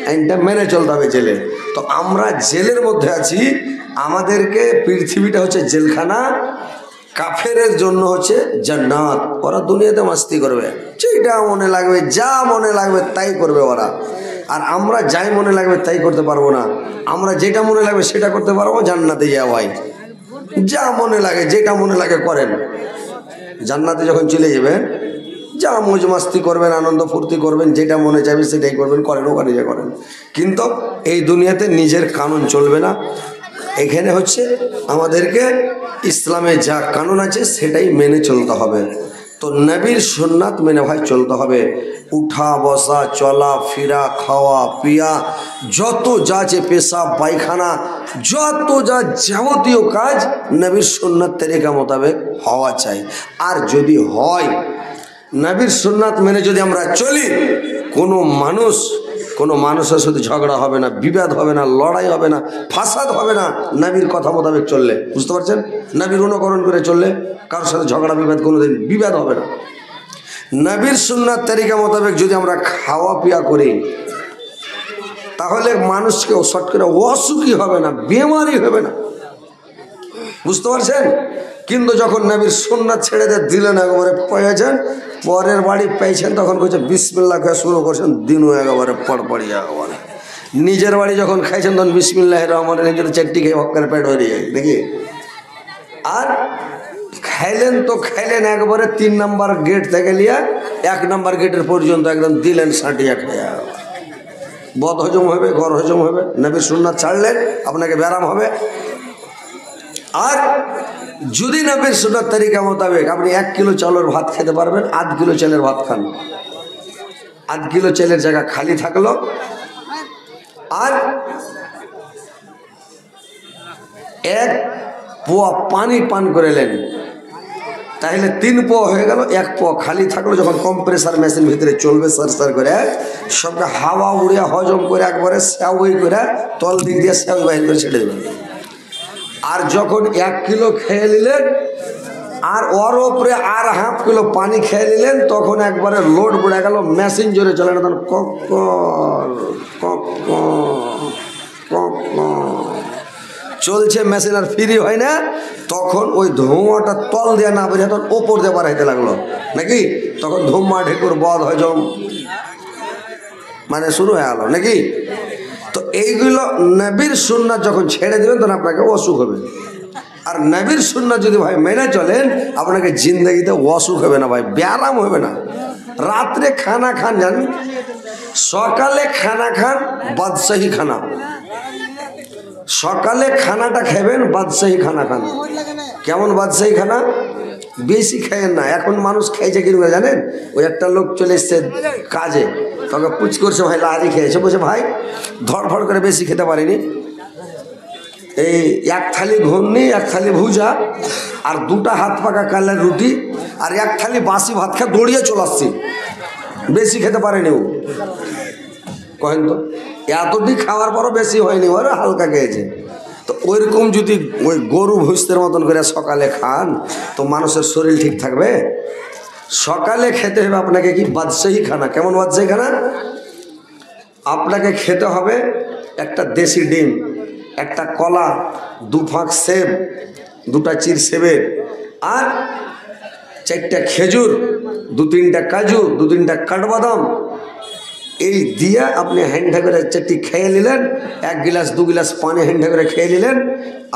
আইনটা মেনে চলতে হবে জেলে। তো আমরা জেলের মধ্যে আছি, আমাদেরকে পৃথিবীটা হচ্ছে জেলখানা, কাফেরের জন্য হচ্ছে জান্নাত। ওরা দুনিয়াতে মাস্তি করবে, যেটা মনে লাগবে, যা মনে লাগবে তাই করবে ওরা। আর আমরা যাই মনে লাগবে তাই করতে পারবো না, আমরা যেটা মনে লাগবে সেটা করতে পারবো। জান্নাতে যাওয়াই যা মনে লাগে, যেটা মনে লাগে করেন। জান্নাতে যখন চলে যাবেন, যা মौज মাস্তি করবেন, আনন্দ ফুর্তি করবেন, যেটা মনে চাইবে সেটাই করবেন, করেন ওখানে যা করেন। কিন্তু এই দুনিয়াতে নিজের কানুন চলবে না। এখানে হচ্ছে আমাদেরকে ইসলামে যা কানুন আছে সেটাই মেনে চলতে হবে। তো নবীর সুন্নাত মেনে ভাই চলতে হবে। উঠা বসা, চলা ফিরা, খাওয়া পিয়া, যত যা আছে, পেশাব পায়খানা, যত যা যাবতীয় কাজ নবীর সুন্নাত তরিকা মোতাবেক হওয়া চাই। আর যদি হয় নবীর সুন্নাত মেনে যদি আমরা চলি, কোনো মানুষের সাথে ঝগড়া হবে না, বিবাদ হবে না, লড়াই হবে না, ফাসাদ হবে না। নবীর কথা মোতাবেক চললে, বুঝতে পারছেন, নবীর অনুকরণ করে চললে কারোর সাথে ঝগড়া বিবাদ কোনোদিন বিবাদ হবে না। নবীর সুন্নাত তরিকা মোতাবেক যদি আমরা খাওয়া পিয়া করি, তাহলে মানুষকে শর্ট করে অসুখী হবে না, বেমারি হবে না, বুঝতে পারছেন। কিন্তু যখন নবীর সুন্নাত ছেড়ে দিলেন, একেবারে পেয়েছেন, পরের বাড়ি পেয়েছেন, তখন বলছে বিসমিল্লাহ খেয়ে শুরু করছেন, দিনও একেবারে পড়পড়িয়া একেবারে। নিজের বাড়ি যখন খাইছেন তখন বিসমিল্লাহির রহমানির রহিম চারটি খেয়ে হকের পেট হয়ে যায় দেখি। আর খাইলেন তো খাইলেন একবারে 3 নম্বর গেট থেকে নিয়ে 1 নম্বর গেটের পর্যন্ত একদম দিলেন সাঁটিয়া খাইয়া। বদ হজম হবে, ঘর হজম হবে। নবীর সুন্নাত ছাড়লেন, আপনাকে ব্যারাম হবে। আর যদি নবীর সুন্নাত তরিকা মোতাবেক আপনি 1 কিলো চালের ভাত খেতে পারবেন, 1/2 কিলো চালের ভাত খান। 1/2 কিলো চালের জায়গা খালি থাকলো, আর 1 পোয়া পানি পান করেলেন, তাহলে 3 পোয়া হয়ে গেল। 1 পোয়া খালি থাকলো, যখন কম্প্রেসার মেশিন ভিতরে চলবে সার করে, সবটা হাওয়া উড়িয়া হজম করে একবারে স্যাউই করে তল দিক দিয়ে স্যাউই বাহির করে ছেড়ে দেবেন। আর যখন 1 কিলো খেয়ে নিলেন, আর ওর ওপরে আর 1/2 কিলো পানি খেয়ে নিলেন, তখন একবারে লোড পড়ে গেল, মেশিন জোরে চলে না, তখন চলছে মেশিন, আর ফ্রি হয় না। তখন ওই ধোঁয়াটা তল দিয়ে না বেরিয়ে তখন ওপর দিয়ে বাড়াইতে লাগলো নাকি, তখন ধুমা ঢেকুর বদ হজম মানে শুরু হয়ে গেল নাকি। তো এইগুলো নবীর সুন্নাত যখন ছেড়ে দেবেন, তখন আপনাকে অসুখ হবে। আর নবীর সুন্নাত যদি ভাই মেনে চলেন, আপনাকে জিন্দগিতে অসুখ হবে না ভাই, ব্যারাম হবে না। রাত্রে খানা খান, জানেন, সকালে খানা খান বাদশাহী খানা, সকালে খানাটা খাবেন বাদশাহী খানা খান। কেমন বাদশাহী খানা? বেশি খাইয়েন না। এখন মানুষ খাইছে কিরকম জানেন, ওই একটা লোক চলে এসছে কাজে, তোকে পুচ করছে, ভাই লাহারি খেয়েছে, বলছে ভাই ধড়ফড় করে বেশি খেতে পারিনি, এই 1 থালি ঘুগনি, 1 থালি ভুজা, আর 2টা হাত পাকা কালের রুটি, আর 1 থালি বাসি ভাত খেয়ে দৌড়িয়ে চলে আসছি, বেশি খেতে পারেনি ও। কহেন তো, এতটি খাওয়ার পরও বেশি হয়নি, ওরা হালকা খেয়েছে। তো ওইরকম যদি ওই গরু ভুষতের মতন করে সকালে খান, তো মানুষের শরীর ঠিক থাকবে? সকালে খেতে হবে আপনাকে কি বাদশাহী খানা। কেমন বাদশাহী খানা? আপনাকে খেতে হবে একটা দেশি ডিম, একটা কলা, 2 ফাঁক সেব, 2টা চির সেবের, আর 4টা খেজুর, 2-3টা কাজু, 2-3টা কাঠবাদাম। এই দিয়ে আপনি হ্যান্ডা করে 4টি খেয়ে নিলেন, 1 গিলাস 2 গিলাস পানি হ্যান্ডা করে খেয়ে নিলেন,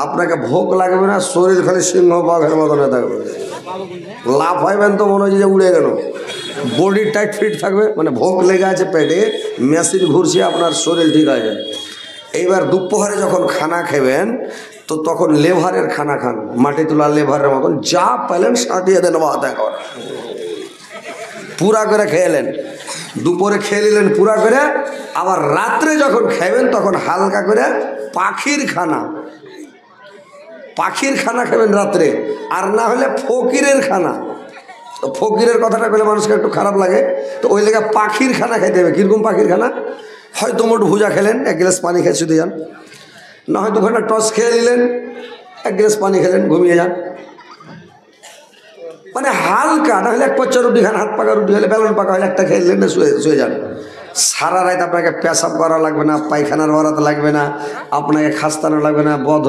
আপনাকে ভোগ লাগবে না, শরীর খালি সিংহ বাঘের মতন থাকবে। লাভ হইবেন তো মনে হচ্ছে যে উড়ে গেল, বডি টাইট ফিট থাকবে, মানে ভোগ লেগে আছে পেটে, মেশিন ঘুরছে, আপনার শরীর ঠিক আছে। এইবার দুপুরে যখন খানা খাবেন, তো তখন লেভারের খানা খান, মাটি তোলা লেভারের মতন, যা পেলেন সাঁটিয়ে দেন ভাত একবার পুরা করে খেয়েলেন। দুপুরে খেয়ে নিলেন পুরা করে, আবার রাত্রে যখন খাবেন তখন হালকা করে পাখির খানা, পাখির খানা খাবেন রাত্রে, আর না হলে ফকিরের খানা। তো ফকিরের কথাটা বলে মানুষকে একটু খারাপ লাগে, তো ওই লেগে পাখির খানা খাইতে হবে। কীরকম পাখির খানা? হয়তো মোট ভুজা খেলেন, 1 গ্লাস পানি খেয়ে শুধু যান, না হয়তো ওখানে টস খেয়ে নিলেন, 1 গ্লাস পানি খেলেন, ঘুমিয়ে যান। মানে হালকা, না হলে 1 পচ্চা রুটি খান, হাত পাকা রুটি হলে, বেলন পাকা হলে একটা খেয়ে নিলেন, শুয়ে যান। সারা রাত আপনাকে পেশাব করা লাগবে না, পায়খানার ভরাতে লাগবে না, আপনাকে খাস্তানো লাগবে না, বদ